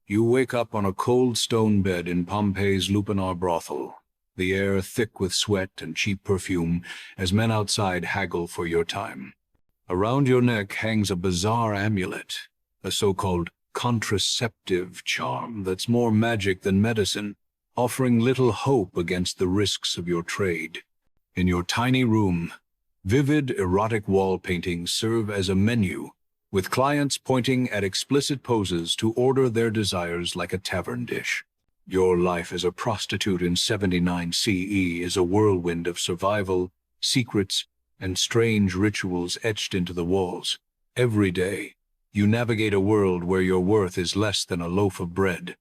You wake up on a cold stone bed in Pompeii's Lupanar brothel, the air thick with sweat and cheap perfume as men outside haggle for your time. Around your neck hangs a bizarre amulet, a so-called contraceptive charm that's more magic than medicine, offering little hope against the risks of your trade. In your tiny room, vivid erotic wall paintings serve as a menu, with clients pointing at explicit poses to order their desires like a tavern dish. Your life as a prostitute in 79 CE is a whirlwind of survival, secrets, and strange rituals etched into the walls. Every day, you navigate a world where your worth is less than a loaf of bread.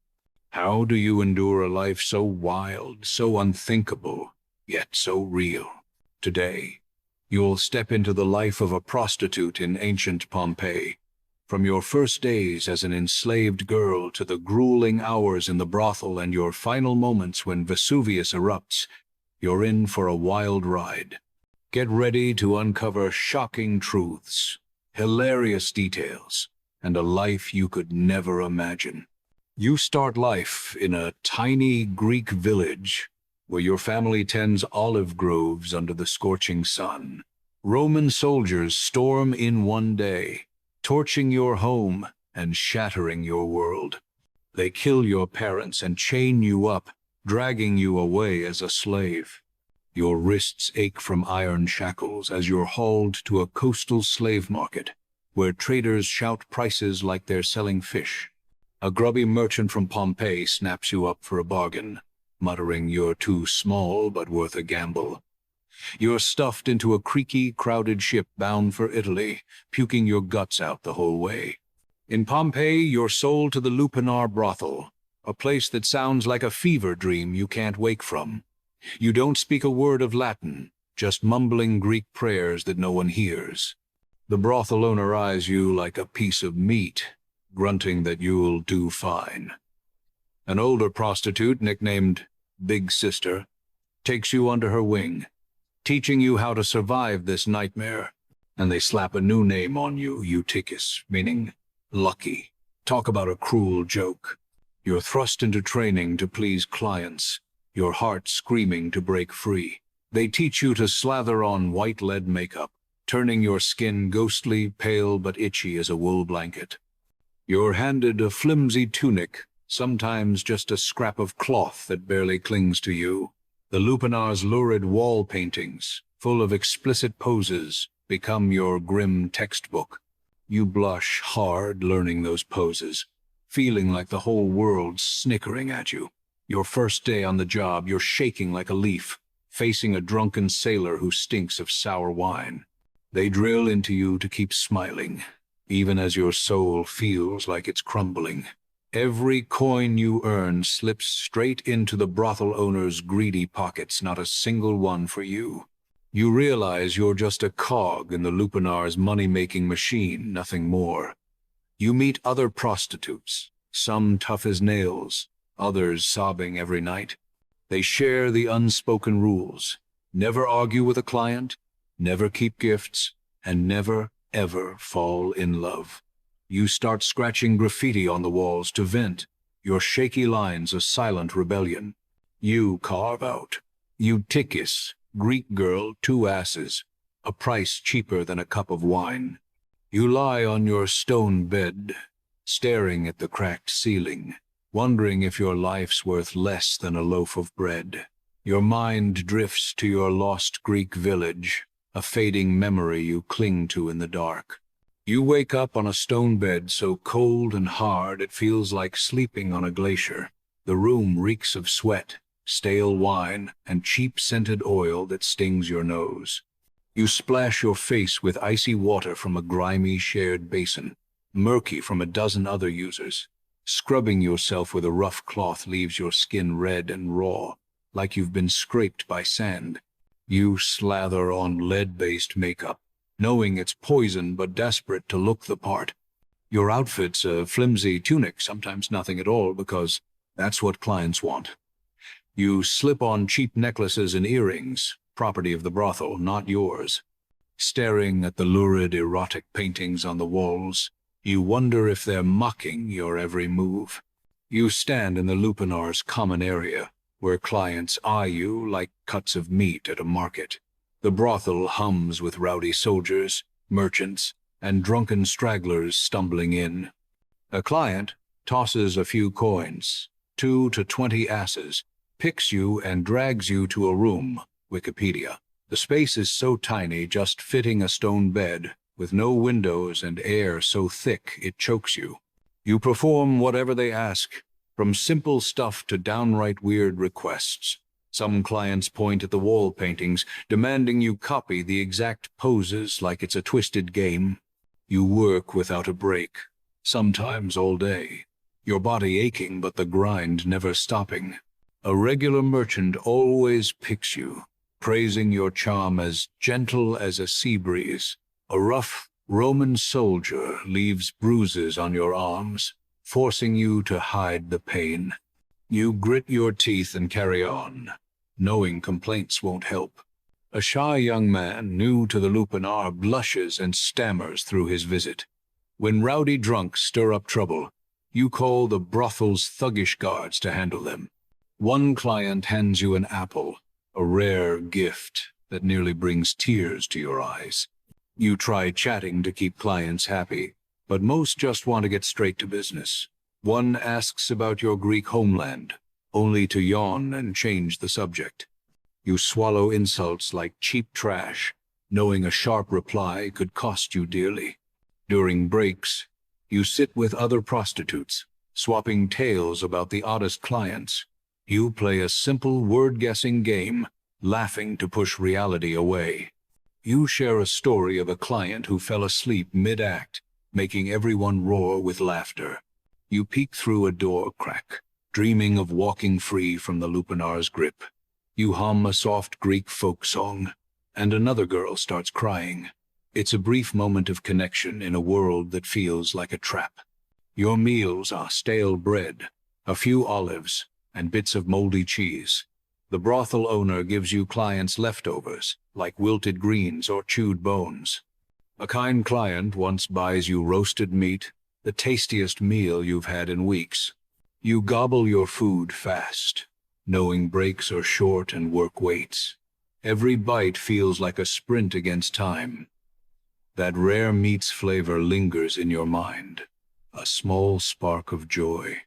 How do you endure a life so wild, so unthinkable, yet so real? Today, you'll step into the life of a prostitute in ancient Pompeii. From your first days as an enslaved girl to the grueling hours in the brothel and your final moments when Vesuvius erupts, you're in for a wild ride. Get ready to uncover shocking truths, hilarious details, and a life you could never imagine. You start life in a tiny Greek village where your family tends olive groves under the scorching sun. Roman soldiers storm in one day, torching your home and shattering your world. They kill your parents and chain you up, dragging you away as a slave. Your wrists ache from iron shackles as you're hauled to a coastal slave market, where traders shout prices like they're selling fish. A grubby merchant from Pompeii snaps you up for a bargain, muttering you're too small but worth a gamble. You're stuffed into a creaky, crowded ship bound for Italy, puking your guts out the whole way. In Pompeii, you're sold to the Lupanar brothel, a place that sounds like a fever dream you can't wake from. You don't speak a word of Latin, just mumbling Greek prayers that no one hears. The brothel owner eyes you like a piece of meat, grunting that you'll do fine. An older prostitute, nicknamed Big Sister, takes you under her wing, teaching you how to survive this nightmare, and they slap a new name on you, Eutychis, meaning lucky. Talk about a cruel joke. You're thrust into training to please clients, your heart screaming to break free. They teach you to slather on white lead makeup, turning your skin ghostly, pale but itchy as a wool blanket. You're handed a flimsy tunic, sometimes just a scrap of cloth that barely clings to you. The Lupanar's lurid wall paintings, full of explicit poses, become your grim textbook. You blush hard learning those poses, feeling like the whole world's snickering at you. Your first day on the job, you're shaking like a leaf, facing a drunken sailor who stinks of sour wine. They drill into you to keep smiling, even as your soul feels like it's crumbling. Every coin you earn slips straight into the brothel owner's greedy pockets, not a single one for you. You realize you're just a cog in the Lupanar's money-making machine, nothing more. You meet other prostitutes, some tough as nails, others sobbing every night. They share the unspoken rules: never argue with a client, never keep gifts, and never, ever fall in love. You start scratching graffiti on the walls to vent, your shaky lines a silent rebellion. You carve out Eutychis, Greek girl, 2 asses, a price cheaper than a cup of wine. You lie on your stone bed, staring at the cracked ceiling, wondering if your life's worth less than a loaf of bread. Your mind drifts to your lost Greek village, a fading memory you cling to in the dark. You wake up on a stone bed so cold and hard it feels like sleeping on a glacier. The room reeks of sweat, stale wine, and cheap scented oil that stings your nose. You splash your face with icy water from a grimy shared basin, murky from a dozen other users. Scrubbing yourself with a rough cloth leaves your skin red and raw, like you've been scraped by sand. You slather on lead-based makeup, knowing it's poison but desperate to look the part. Your outfit's a flimsy tunic, sometimes nothing at all, because that's what clients want. You slip on cheap necklaces and earrings, property of the brothel, not yours. Staring at the lurid erotic paintings on the walls, you wonder if they're mocking your every move. You stand in the Lupanar's common area, where clients eye you like cuts of meat at a market. The brothel hums with rowdy soldiers, merchants, and drunken stragglers stumbling in. A client tosses a few coins, 2 to 20 asses, picks you and drags you to a room. Wikipedia. The space is so tiny, just fitting a stone bed, with no windows and air so thick it chokes you. You perform whatever they ask, from simple stuff to downright weird requests. Some clients point at the wall paintings, demanding you copy the exact poses like it's a twisted game. You work without a break, sometimes all day, your body aching but the grind never stopping. A regular merchant always picks you, praising your charm as gentle as a sea breeze. A rough Roman soldier leaves bruises on your arms, forcing you to hide the pain. You grit your teeth and carry on, knowing complaints won't help. A shy young man new to the Lupanar blushes and stammers through his visit. When rowdy drunks stir up trouble, you call the brothel's thuggish guards to handle them. One client hands you an apple, a rare gift that nearly brings tears to your eyes. You try chatting to keep clients happy, but most just want to get straight to business. One asks about your Greek homeland, only to yawn and change the subject. You swallow insults like cheap trash, knowing a sharp reply could cost you dearly. During breaks, you sit with other prostitutes, swapping tales about the oddest clients. You play a simple word-guessing game, laughing to push reality away. You share a story of a client who fell asleep mid-act, making everyone roar with laughter. You peek through a door crack, dreaming of walking free from the Lupanar's grip. You hum a soft Greek folk song, and another girl starts crying. It's a brief moment of connection in a world that feels like a trap. Your meals are stale bread, a few olives, and bits of moldy cheese. The brothel owner gives you clients' leftovers, like wilted greens or chewed bones. A kind client once buys you roasted meat, the tastiest meal you've had in weeks. You gobble your food fast, knowing breaks are short and work waits. Every bite feels like a sprint against time. That rare meat's flavor lingers in your mind, a small spark of joy.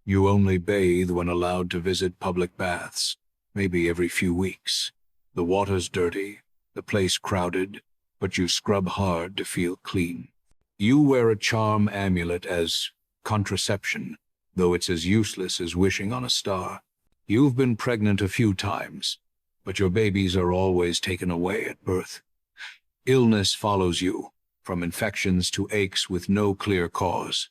You only bathe when allowed to visit public baths, maybe every few weeks. The water's dirty, the place crowded, but you scrub hard to feel clean. You wear a charm amulet as contraception, though it's as useless as wishing on a star. You've been pregnant a few times, but your babies are always taken away at birth. Illness follows you, from infections to aches with no clear cause.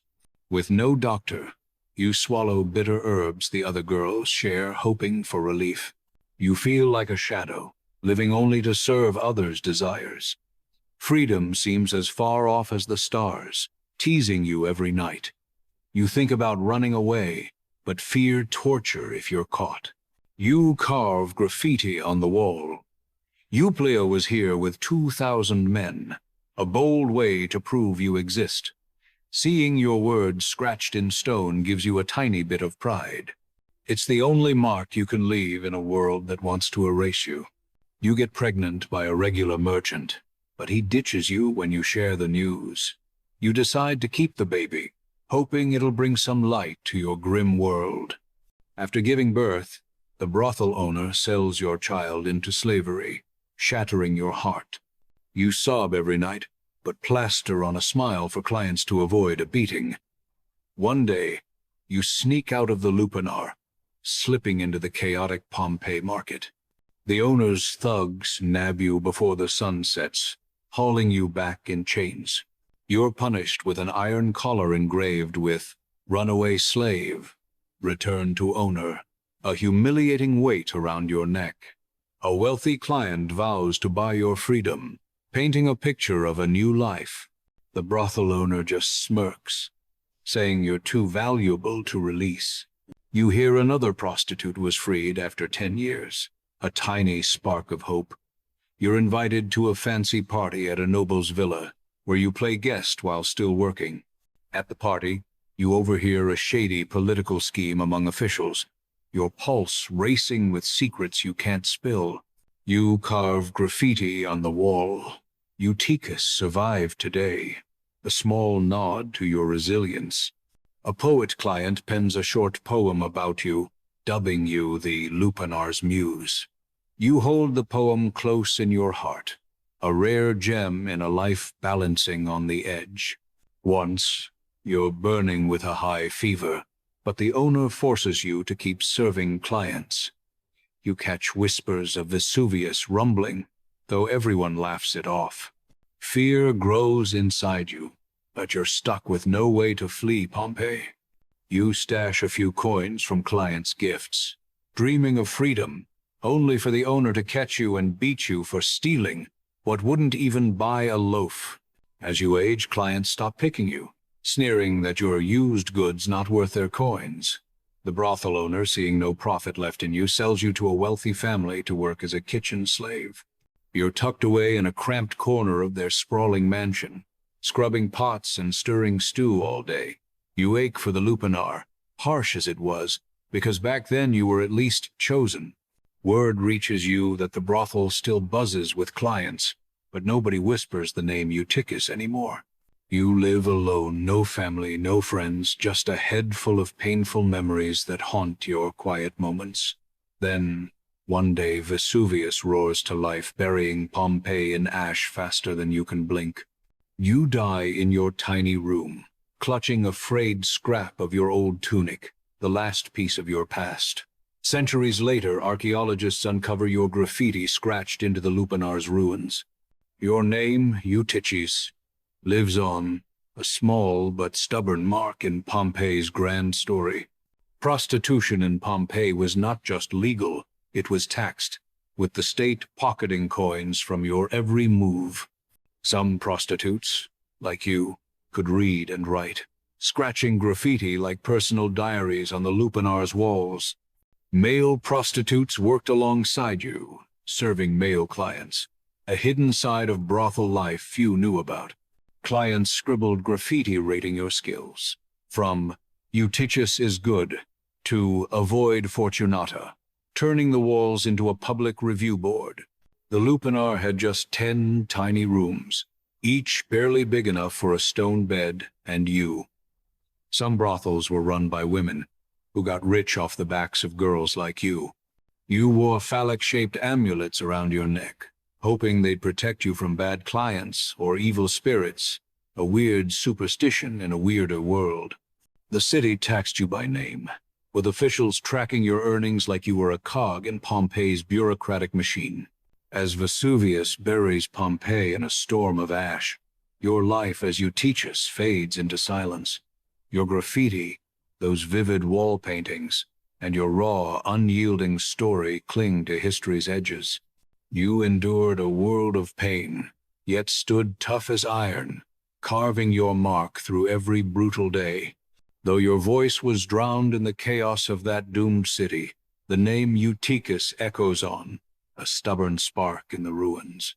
With no doctor, you swallow bitter herbs the other girls share, hoping for relief. You feel like a shadow, living only to serve others' desires. Freedom seems as far off as the stars, teasing you every night. You think about running away, but fear torture if you're caught. You carve graffiti on the wall. Euplea was here with 2,000 men, a bold way to prove you exist. Seeing your words scratched in stone gives you a tiny bit of pride. It's the only mark you can leave in a world that wants to erase you. You get pregnant by a regular merchant, but he ditches you when you share the news. You decide to keep the baby, hoping it'll bring some light to your grim world. After giving birth, the brothel owner sells your child into slavery, shattering your heart. You sob every night, but plaster on a smile for clients to avoid a beating. One day, you sneak out of the Lupanar, slipping into the chaotic Pompeii market. The owner's thugs nab you before the sun sets, hauling you back in chains. You're punished with an iron collar engraved with "Runaway Slave, Return to Owner," a humiliating weight around your neck. A wealthy client vows to buy your freedom, painting a picture of a new life. The brothel owner just smirks, saying you're too valuable to release. You hear another prostitute was freed after 10 years, a tiny spark of hope. You're invited to a fancy party at a noble's villa, where you play guest while still working. At the party, You overhear a shady political scheme among officials, your pulse racing with secrets you can't spill. You carve graffiti on the wall. Eutychis survived today, a small nod to your resilience. A poet client pens a short poem about you, dubbing you the Lupanar's muse. You hold the poem close in your heart, a rare gem in a life balancing on the edge. Once, you're burning with a high fever, but the owner forces you to keep serving clients. You catch whispers of Vesuvius rumbling, though everyone laughs it off. Fear grows inside you, but you're stuck with no way to flee Pompeii. You stash a few coins from clients' gifts, dreaming of freedom, only for the owner to catch you and beat you for stealing what wouldn't even buy a loaf. As you age, clients stop picking you, sneering that you're used goods not worth their coins. The brothel owner, seeing no profit left in you, sells you to a wealthy family to work as a kitchen slave. You're tucked away in a cramped corner of their sprawling mansion, scrubbing pots and stirring stew all day. You ache for the Lupanar, harsh as it was, because back then you were at least chosen. Word reaches you that the brothel still buzzes with clients, but nobody whispers the name Eutychis anymore. You live alone, no family, no friends, just a head full of painful memories that haunt your quiet moments. Then, one day, Vesuvius roars to life, burying Pompeii in ash faster than you can blink. You die in your tiny room, clutching a frayed scrap of your old tunic, the last piece of your past. Centuries later, archaeologists uncover your graffiti scratched into the Lupanar's ruins. Your name, Eutychis, lives on, a small but stubborn mark in Pompeii's grand story. Prostitution in Pompeii was not just legal, it was taxed, with the state pocketing coins from your every move. Some prostitutes, like you, could read and write, scratching graffiti like personal diaries on the Lupanar's walls. Male prostitutes worked alongside you, serving male clients, a hidden side of brothel life few knew about. Clients scribbled graffiti rating your skills, from Eutychis is good to avoid Fortunata, turning the walls into a public review board. The Lupanar had just 10 tiny rooms, each barely big enough for a stone bed and you. Some brothels were run by women, who got rich off the backs of girls like you. You wore phallic-shaped amulets around your neck, hoping they'd protect you from bad clients or evil spirits, a weird superstition in a weirder world. The city taxed you by name, with officials tracking your earnings like you were a cog in Pompeii's bureaucratic machine. As Vesuvius buries Pompeii in a storm of ash, your life as Eutychis fades into silence. Your graffiti, those vivid wall paintings, and your raw, unyielding story cling to history's edges. You endured a world of pain, yet stood tough as iron, carving your mark through every brutal day. Though your voice was drowned in the chaos of that doomed city, the name Eutychis echoes on, a stubborn spark in the ruins.